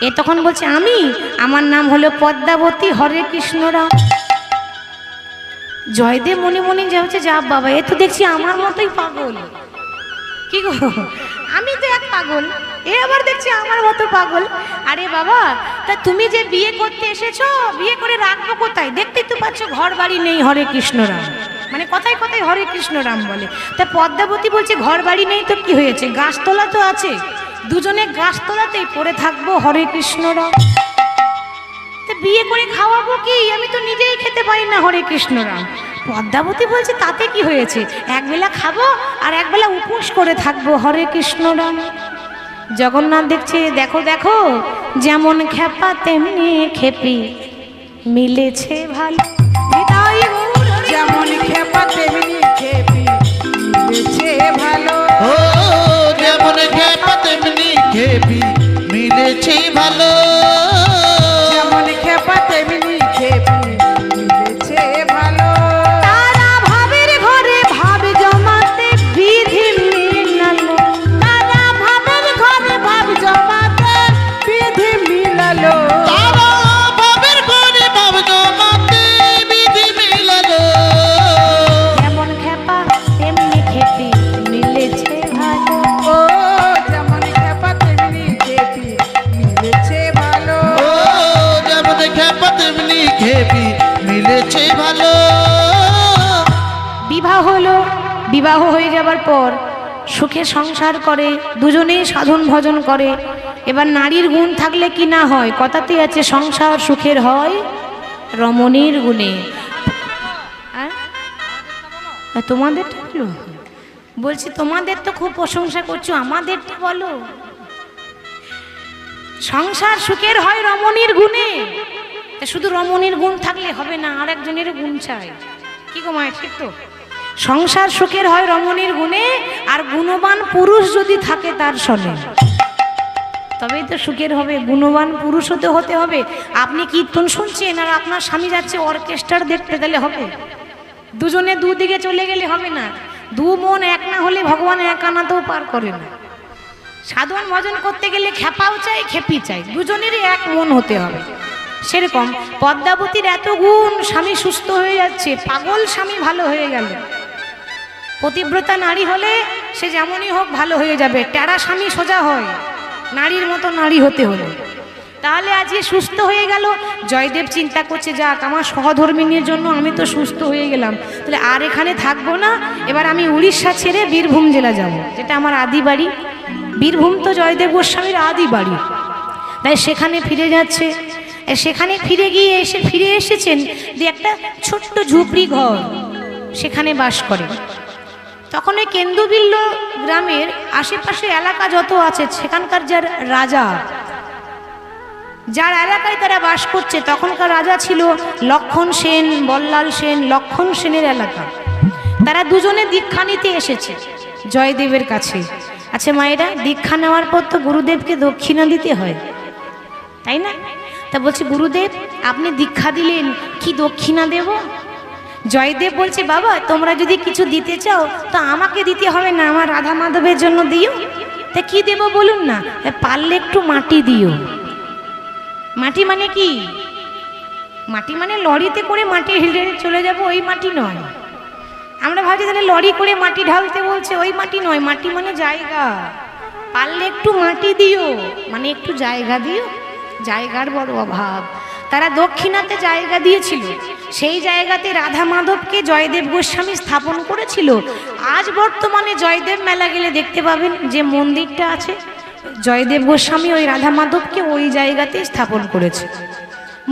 Speaker 1: এ তখন বলছে, আমি, আমার নাম হলো পদ্মাবতী, হরে কৃষ্ণ রাম। জয়দেব মনে মনে যা হচ্ছে, যা বাবা এ তো দেখছি আমার মতোই পাগল। কি গো, আমি তো এক পাগল, এ আবার দেখছি আমার মতো পাগল। আরে বাবা, তা তুমি যে বিয়ে করতে এসেছো, বিয়ে করে রাখবো কোথায়? দেখতেই তো পাচ্ছ ঘর বাড়ি নেই, হরে কৃষ্ণ রাম। মানে কথায় কথায় হরে কৃষ্ণ রাম বলে। তা পদ্মাবতী বলছে, ঘর বাড়ি নেই তো কি হয়েছে, গাছতলা তো আছে, দুজনে গাছতলাতেই পড়ে থাকবো, হরে কৃষ্ণ রাম। তা বিয়ে করে খাওয়াবো কি? আমি তো নিজেই খেতে পারি না, হরে কৃষ্ণ রাম। পদ্মাবতী বলছে, তাতে কি হয়েছে, একবেলা খাবো আর একবেলা উপোস করে থাকবো, হরে কৃষ্ণ রাম। জগন্নাথ দেখছে, দেখো দেখো, যেমন খেপা তেমনি খেপি, মিলেছে ভালো।
Speaker 2: যেমন খেপা তেমনি খেপি, মিলেছে ভালো।
Speaker 3: ও যেমন খেপা তেমনি খেপি, মিলেছে ভালো।
Speaker 2: যেমন খেপা তেমনি খেপি, মিলেছে ভালো।
Speaker 1: তারা ভাবের ঘরে ভাব জমাতে বিধি মিলালো,
Speaker 2: তারা ভাবের ঘরে ভাব জমাতে বিধি মিলালো।
Speaker 3: তারা ভাবের ঘরে ভাব জমাতে বিধি মিলালো।
Speaker 1: যেমন খেপা তেমনি খেপি, মিলেছে ভালো।
Speaker 2: ও যেমন খেপা তেমনি খেপি, মিলেছে ভালো।
Speaker 3: ও যেমন খেপা তেমনি খেপি, মিলেছে ভালো।
Speaker 1: বিবাহ হলো, বিবাহ হয়ে যাবার পর সুখে সংসার করে, দুজনেই সাধন ভজন করে। এবার নারীর গুণ থাকলে কি না হয়, কথাতেই আছে সংসার সুখের হয় রমণীর গুণে। আর তোমাদেরটা বলো, বলছি তোমাদের তো খুব প্রশংসা করছো, আমাদেরটা বলো। সংসার সুখের হয় রমণীর গুণে। তা শুধু রমণীর গুণ থাকলে হবে না, আর একজনের গুণ চাই। কি গো মায়ের, ঠিক তো? সংসার সুখের হয় রমণীর গুণে, আর গুণবান পুরুষ যদি থাকে তার সনে, তবেই তো সুখের হবে। গুণবান পুরুষ হতে হবে। আপনি কীর্তন শুনছেন আর আপনার স্বামী যাচ্ছে অর্কেস্ট্রার দেখতে, তাহলে হবে? দুজনে দুদিকে চলে গেলে হবে না। দু মন এক না হলে ভগবান এক আনাতেও পার করে না। সাধন ভজন করতে গেলে খেপাও চাই, খেপি চাই, দুজনেরই এক মন হতে হবে। সেরকম পদ্মাবতীর এত গুণ, স্বামী সুস্থ হয়ে যাচ্ছে, পাগল স্বামী ভালো হয়ে গেল। পতিব্রতা নারী হলে সে যেমনই হোক ভালো হয়ে যাবে, টেরা স্বামী সোজা হয় নারীর মতো নারী হতে হলে। তাহলে আজকে সুস্থ হয়ে গেল। জয়দেব চিন্তা করছে, যাক আমার সহধর্মিনীর জন্য আমি তো সুস্থ হয়ে গেলাম, তাহলে আর এখানে থাকবো না, এবার আমি উড়িষ্যা ছেড়ে বীরভূম জেলা যাব, যেটা আমার আদি বাড়ি। বীরভূম তো জয়দেব গোস্বামীর আদি বাড়ি, তাই সেখানে ফিরে যাচ্ছে। সেখানে ফিরে এসেছেন যে একটা ছোট্ট ঝুপড়ি ঘর সেখানে বাস করে। তখন ওই কেন্দুবিল্ল গ্রামের আশেপাশে এলাকা যত আছে সেখানকার যার এলাকায় তারা বাস করছে, তখনকার রাজা ছিল লক্ষণ সেন, বল্লাল সেন। লক্ষণ সেনের এলাকা। তারা দুজনে দীক্ষা নিতে এসেছে জয়দেবের কাছে। আচ্ছা মায়েরা, দীক্ষা নেওয়ার পর তো গুরুদেবকে দক্ষিণা দিতে হয়, তাই না? তা বলছে, গুরুদেব আপনি দীক্ষা দিলেন, কি দক্ষিণা দেব? জয়দেব বলছে, বাবা তোমরা যদি কিছু দিতে চাও তো আমাকে দিতে হবে না, আমার রাধা মাধবের জন্য দিও। তা কি দেব বলুন না? পারলে একটু মাটি দিও। মাটি মানে কি? মাটি মানে লরিতে করে মাটি হেলে চলে যাব ওই মাটি নয়। আমরা ভাবছি তাহলে লরি করে মাটি ঢালতে বলছে, ওই মাটি নয়। মাটি মানে জায়গা। পারলে একটু মাটি দিও মানে একটু জায়গা দিও। জায়গার বড় অভাব। তারা দক্ষিণাতে জায়গা দিয়েছিল, সেই জায়গাতে রাধা মাধবকে জয়দেব গোস্বামী স্থাপন করেছিল। আজ বর্তমানে জয়দেব মেলা গেলে দেখতে পাবেন যে মন্দিরটা আছে, জয়দেব গোস্বামী ওই রাধা মাধবকে ওই জায়গাতে স্থাপন করেছে।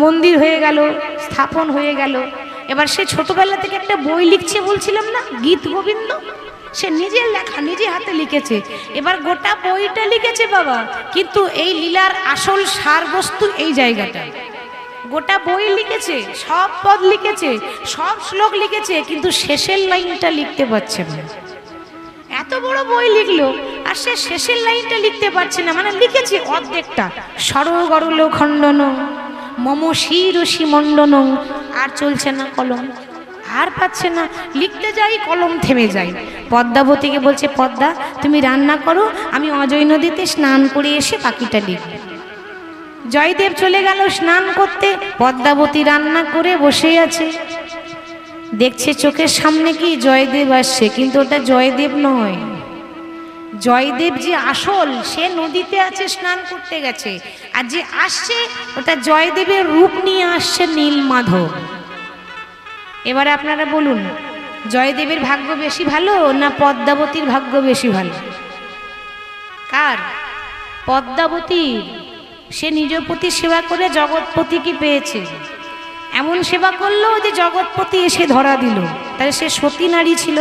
Speaker 1: মন্দির হয়ে গেল, স্থাপন হয়ে গেল। এবার সে ছোটবেলা থেকে একটা বই লিখছে বলছিলাম না, গীত গোবিন্দ, সে নিজের লেখা নিজে হাতে লিখেছে। এবার গোটা বইটা লিখেছে বাবা, কিন্তু এই লীলার আসল সারবস্তু এই জায়গাটা। গোটা বই লিখেছে, সব পদ লিখেছে, সব শ্লোক লিখেছে, কিন্তু শেষের লাইনটা লিখতে পারছে না। এত বড় বই লিখলো আর সে শেষের লাইনটা লিখতে পারছে না। মানে লিখেছে অর্ধেকটা, সরগরল খণ্ডন মম শিরসি মণ্ডন, আর চলছে না কলম, আর পাচ্ছে না। লিখতে যাই কলম থেমে যায়। পদ্মাবতীকে বলছে, পদ্মা তুমি রান্না করো, আমি অজয় নদীতে স্নান করে এসে বাকিটা লিখব। জয়দেব চলে গেল স্নান করতে, পদ্মাবতী রান্না করে বসে আছে। দেখছে চোখের সামনে কি জয়দেব আসছে, কিন্তু ওটা জয়দেব নয়। জয়দেব যে আসল, সে নদীতে আছে, স্নান করতে গেছে। আর যে আসছে ওটা জয়দেবের রূপ নিয়ে আসছে নীলমাধব। এবারে আপনারা বলুন, জয়দেবের ভাগ্য বেশি ভালো না পদ্মাবতীর ভাগ্য বেশি ভালো? কার? পদ্মাবতীর। সে নিজ প্রতি সেবা করে জগৎপতিকে পেয়েছে। এমন সেবা করলো যে জগৎপতি এসে ধরা দিল। তাহলে সে সতী নারী ছিল।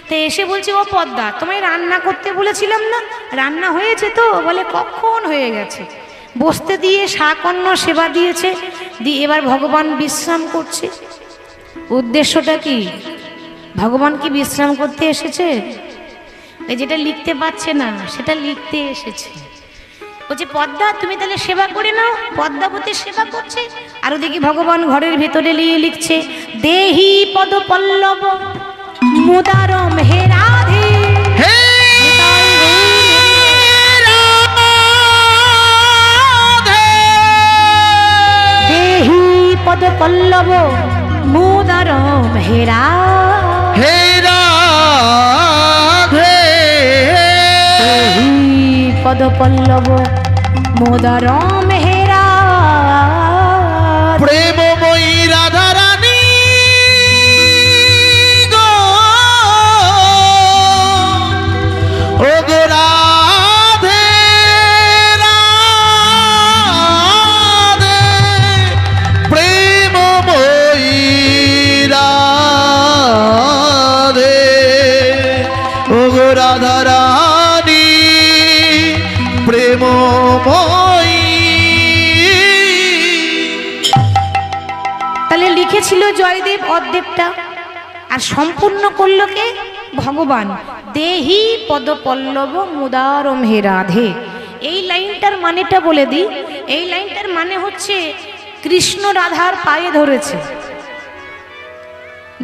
Speaker 1: তো এসে বলছে, ও পদ্মা তোমায় রান্না করতে বলেছিলাম না, রান্না হয়েছে তো? বলে কখন হয়ে গেছে। বসতে দিয়ে শাকন্য সেবা দিয়েছে, দিয়ে এবার ভগবান বিশ্রাম করছে। উদ্দেশ্যটা কি? ভগবান কি বিশ্রাম করতে এসেছে? এই যেটা লিখতে পারছে না সেটা লিখতে এসেছে। বলছে, পদ্মা তুমি তাহলে সেবা করে নাও। পদ্মাবতী সেবা করছে, আর ওদিকে ভগবান ঘরের ভেতরে লিখছে, দেহি পদ পল্লব মুদারম হে রাধে। দেহি পদ পল্লব মুদারম হে রাধে। দেহি পদ পল্লব মুদারম হে রাধে।
Speaker 3: প্রেমময়ী রাধা রানী গো, ও গো রাধে রাধে, প্রেমময়ী রাধে, ও গো রাধা রানী প্রেমময়ী।
Speaker 1: তাহলে লিখেছিল জয়দেব অর্ধেকটা, আর সম্পূর্ণ করল কে? ভগবান। দেহি পদ পল্লব মুদারম হে রাধে। এই লাইনটার মানেটা বলে দিই। এই লাইনটার মানে হচ্ছে কৃষ্ণ রাধার পায়ে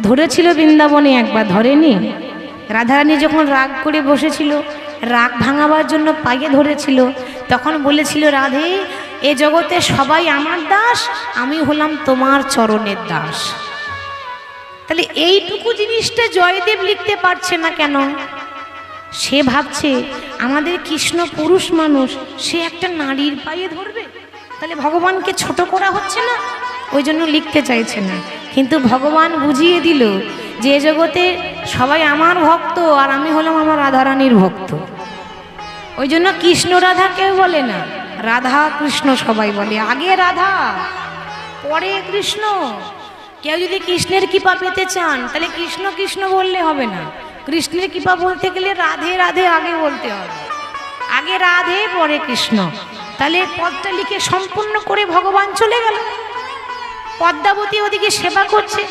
Speaker 1: ধরেছিল বৃন্দাবনে একবার, ধরেনি? রাধারানী যখন রাগ করে বসেছিল, রাগ ভাঙাবার জন্য পায়ে ধরেছিল, তখন বলেছিল, রাধে এ জগতে সবাই আমার দাস, আমি হলাম তোমার চরণের দাস। তাহলে এইটুকু জিনিসটা জয়দেব লিখতে পারছে না কেন? সে ভাবছে আমাদের কৃষ্ণ পুরুষ মানুষ, সে একটা নারীর পায়ে ধরবে, তাহলে ভগবানকে ছোট করা হচ্ছে না, ওই জন্য লিখতে চাইছে না। কিন্তু ভগবান বুঝিয়ে দিল যে এ জগতে সবাই আমার ভক্ত, আর আমি হলাম আমার রাধারানীর ভক্ত। ওই জন্য কৃষ্ণ রাধা কেউ বলে না, রাধা কৃষ্ণ সবাই বলে। আগে রাধা পরে কৃষ্ণ। কেউ যদি কৃষ্ণের কৃপা পেতে চান তাহলে কৃষ্ণ কৃষ্ণ বললে হবে না, কৃষ্ণের কৃপা বলতে গেলে রাধে রাধে আগে বলতে হবে, আগে রাধে পরে কৃষ্ণ। তাহলে পদটা লিখে সম্পূর্ণ করে ভগবান চলে গেল। পদ্মাবতী ওদিকে সেবা করছে,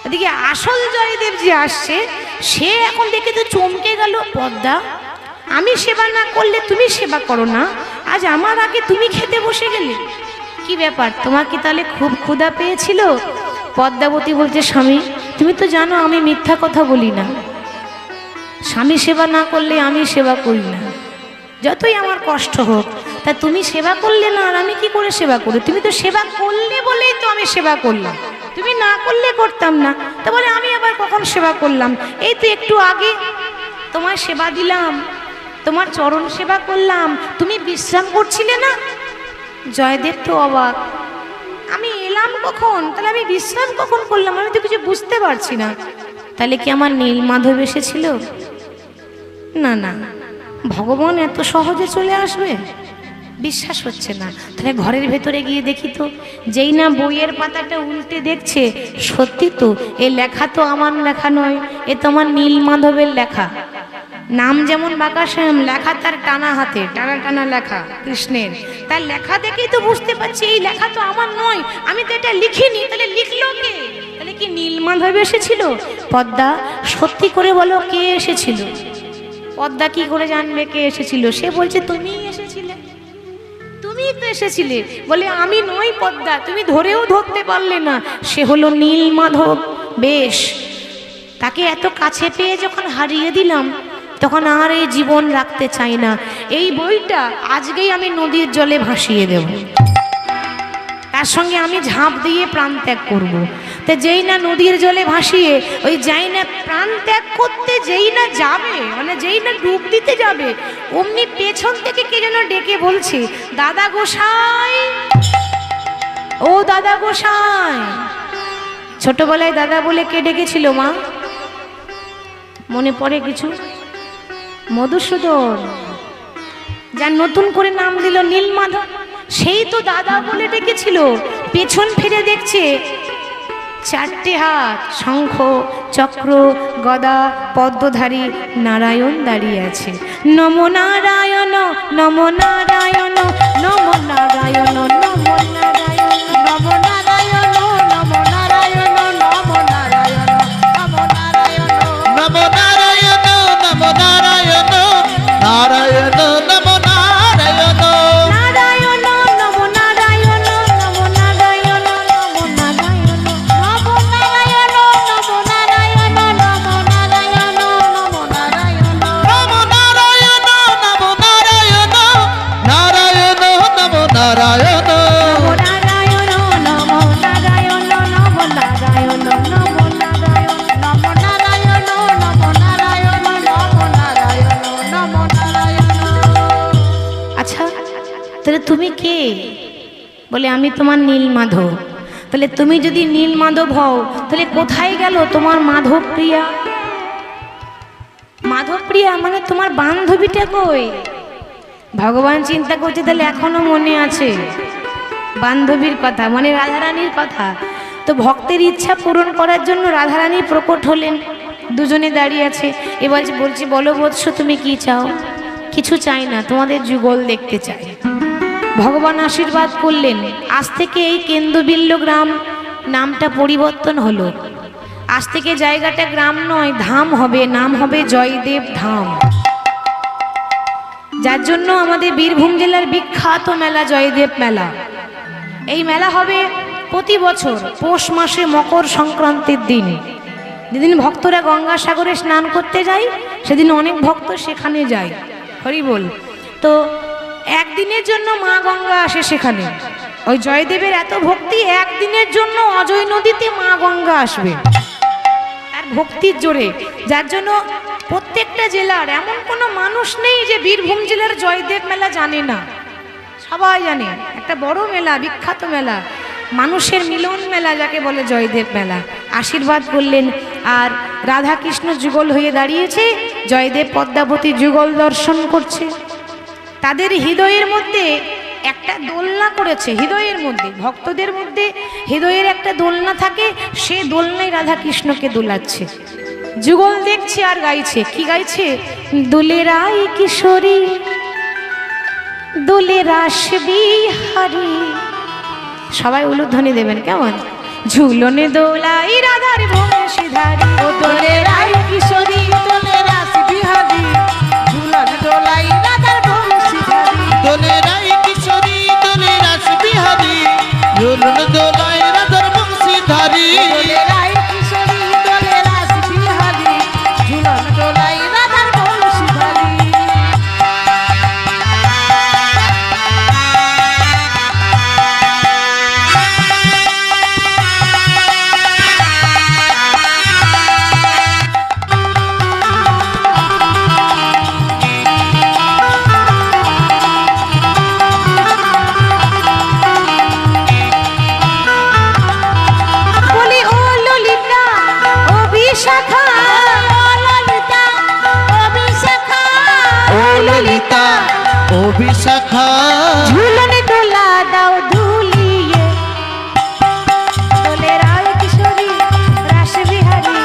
Speaker 1: ওদিকে আসল জয়দেব যে আসছে সে এখন দেখে তো চমকে গেল, পদ্মা আমি সেবা না করলে তুমি সেবা করো না, আজ আমার আগে তুমি খেতে বসে গেলে, কি ব্যাপার তোমার কি তাহলে খুব ক্ষুধা পেয়েছিল? পদ্মাবতী বলছে স্বামী তুমি তো জানো আমি মিথ্যা কথা বলি না, স্বামী সেবা না করলে আমি সেবা করি না, যতই আমার কষ্ট হোক, তা তুমি সেবা করলে না আর আমি কি করে সেবা করি? তুমি তো সেবা করলে বলেই তো আমি সেবা করলাম, তুমি না করলে করতাম না, তা বলে আমি আবার কখন সেবা করলাম? এই তো একটু আগে তোমার সেবা দিলাম, তোমার চরণ সেবা করলাম, তুমি বিশ্রাম করছিলে না। জয়দেব তো অবাক, আমি এলাম কখন, তাহলে আমি বিশ্রাম কখন করলাম, আমি তো কিছু বুঝতে পারছি না। তাহলে কি আমার নীলমাধব এসেছিল? না না, ভগবান এত সহজে চলে আসবে বিশ্বাস হচ্ছে না। তাহলে ঘরের ভেতরে গিয়ে দেখি তো, যেই না বইয়ের পাতাটা উল্টে দেখছে, সত্যি তো এ লেখা তো আমার লেখা নয়, এ তো আমার নীলমাধবের লেখা। নাম যেমন বাঁকাশ্যাম, লেখা তার টানা হাতে, টানা টানা লেখা কৃষ্ণের, তার লেখা দেখেই তো বুঝতে পারছি এই লেখা তো আমার নয়, আমি তো এটা লিখিনি, তাহলে লিখলো কে? তাহলে কি নীলমাধব এসেছিল? পদ্মা সত্যি করে বলো কে এসেছিল? পদ্মা কি করে জানবে কে এসেছিল? সে বলছে তুমি এসেছিলে, তুমি তো এসেছিলে। বলে আমি নই পদ্মা, তুমি ধরেও ধরতে পারলে না, সে হলো নীলমাধব। বেশ, তাকে এত কাছে পেয়ে যখন হারিয়ে দিলাম তখন আর এই জীবন রাখতে চাই না, এই বইটা আজকেই আমি নদীর জলে ভাসিয়ে দেব, তার সঙ্গে আমি ঝাঁপ দিয়ে প্রাণ ত্যাগ করবো। তো যেই না নদীর জলে ভাসিয়ে ওই যাই না প্রাণ ত্যাগ করতে যেই না যাবে, মানে যেই না ডুব দিতে যাবে, অমনি পেছন থেকে কে যেন ডেকে বলছে দাদা গোসাই, ও দাদা গোসাই। ছোটবেলায় দাদা বলে কে ডেকেছিল মা? মনে পড়ে কিছু? মধুসূদন, যার নতুন করে নাম দিল নীলমাধব, সেই তো দাদা বলে ডেকেছিল। পেছন ফিরে দেখছে চারটে হাত, শঙ্খ চক্র গদা পদ্মধারী নারায়ণ দাঁড়িয়ে আছে। নম নারায়ণ নম নারায়ণ নম নারায়ণ নম নারায়ণ
Speaker 2: নম নারায়ণ নম নারায়ণ নম নারায়ণ নম নারায়ণ
Speaker 3: নম নারায়ণ নম নারায়ণ নারায়ণ নম নারায়ণ
Speaker 1: নারায়ণ নম নারায়ণ নম নারায়ণ নম নারায়ণ
Speaker 2: নম নারায়ণ নম নারায়ণ নম নারায়ণ নম নারায়ণ
Speaker 3: নম নারায়ণ নম নারায়ণ নারায়ণ নম নারায়ণ
Speaker 1: নম নারায়ণ নম নারায়ণ নম নারায়ণ নম নারায়ণ।
Speaker 2: নম নারায়ণ নম নারায়ণ নম নারায়ণ নম নারায়ণ।
Speaker 1: আচ্ছা, তাহলে তুমি কে? বলে আমি তোমার নীলমাধব। তাহলে তুমি যদি নীলমাধব হও তাহলে কোথায় গেল তোমার মাধবপ্রিয়া? মাধবপ্রিয়া মানে তোমার বান্ধবীটা কই? ভগবান চিন্তা করছে তাহলে এখনো মনে আছে বান্ধবীর কথা, মানে রাধারানীর কথা। তো ভক্তের ইচ্ছা পূরণ করার জন্য রাধারানী প্রকট হলেন, দুজনে দাঁড়িয়ে আছে। এবার বলছি বলো বৎস তুমি কি চাও? কিছু চাই না, তোমাদের যুগল দেখতে চাই। ভগবান আশীর্বাদ করলেন, আজ থেকে এই কেন্দ্রবিল্ল গ্রাম নামটা পরিবর্তন হলো। আজ থেকে জায়গাটা গ্রাম নয় ধাম হবে, নাম হবে জয়দেব ধাম। যার জন্য আমাদের বীরভূম জেলার বিখ্যাত মেলা জয়দেব মেলা। এই মেলা হবে প্রতি বছর পৌষ মাসে মকর সংক্রান্তির দিন, যেদিন ভক্তরা গঙ্গাসাগরে স্নান করতে যায়, সেদিন অনেক ভক্ত সেখানে যায়। হরি বল। তো একদিনের জন্য মা গঙ্গা আসে সেখানে, ওই জয়দেবের এত ভক্তি, একদিনের জন্য অজয় নদীতে মা গঙ্গা আসবে তার ভক্তির জোরে। যার জন্য প্রত্যেকটা জেলার এমন কোনো মানুষ নেই যে বীরভূম জেলার জয়দেব মেলা জানে না, সবাই জানে। একটা বড় মেলা, বিখ্যাত মেলা, মানুষের মিলন মেলা যাকে বলে জয়দেব মেলা। আশীর্বাদ করলেন, আর রাধা কৃষ্ণ যুগল হয়ে দাঁড়িয়েছে, জয়দেব পদ্মাবতী যুগল দর্শন করছে। তাদের হৃদয়ের মধ্যে একটা দোলনা করেছে হৃদয়ের মধ্যে, ভক্তদের মধ্যে হৃদয়ের একটা দোলনা থাকে, সে দোলনায় রাধা কৃষ্ণকে দোলাচ্ছে। যুগল দেখছে আর গাইছে, কি গাইছে? দোলে রাই কিশোরী দোলে রাস বিহারী। সবাই উলুধ্বনি দেবেন কেমন? ঝুলনে দোলাই রাধার বংশীধারী,
Speaker 2: ও দোলে রাই কিশোরী দোলে রাস বিহারী, ঝুলন দোলাই রাধার বংশীধারী।
Speaker 3: দোলে রাই কিশোরী দোলে রাস বিহারী, ঝুলন দোলায় রাধার বংশীধারী।
Speaker 2: দোলে রাই কিশোরী দোলে রাস বিহারী, ঝুলন দোলাই রাধার বংশীধারী।
Speaker 1: বলি ও ললিতা ও বিশাখা,
Speaker 2: ও ললিতা ও বিশাখা,
Speaker 3: ও ললিতা ও বিশাখা,
Speaker 1: ঝুলনে দোলা দাও ধুলিয়ে। দোলে রাই কিশোরী রাস বিহারী,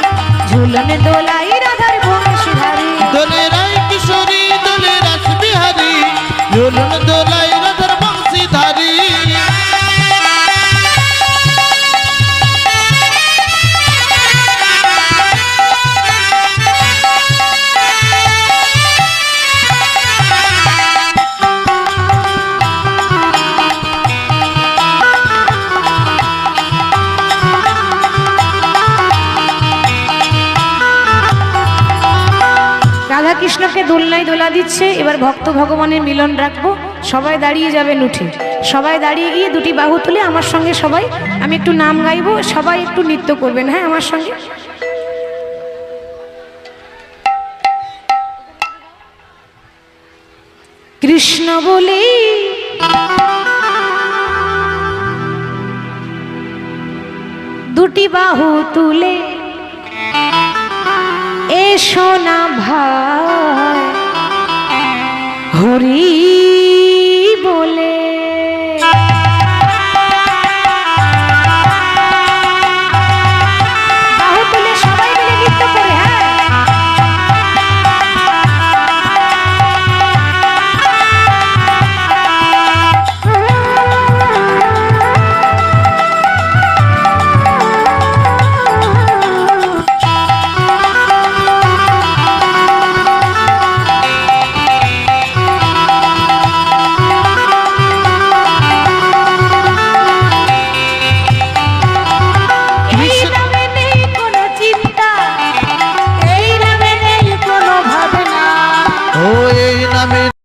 Speaker 1: ঝুলনে দোলাই রাধার বংশীধারী।
Speaker 3: দোলে রাই কিশোরী দোলে রাস বিহারী, ঝুলন দোলায় রাধার বংশীধারী।
Speaker 1: রাধা কৃষ্ণকে দোলনায় দোলা দিচ্ছে। এবার ভক্ত ভগবানের মিলন রাখবো, সবাই দাঁড়িয়ে যাবেন উঠে, সবাই দাঁড়িয়ে গিয়ে দুটি বাহু তুলে আমার সঙ্গে সবাই, আমি একটু নাম গাইবো, সবাই একটু নৃত্য করবেন, হ্যাঁ আমার সঙ্গে। কৃষ্ণ বলে দুটি বাহু তুলে এসো না ভাই হরি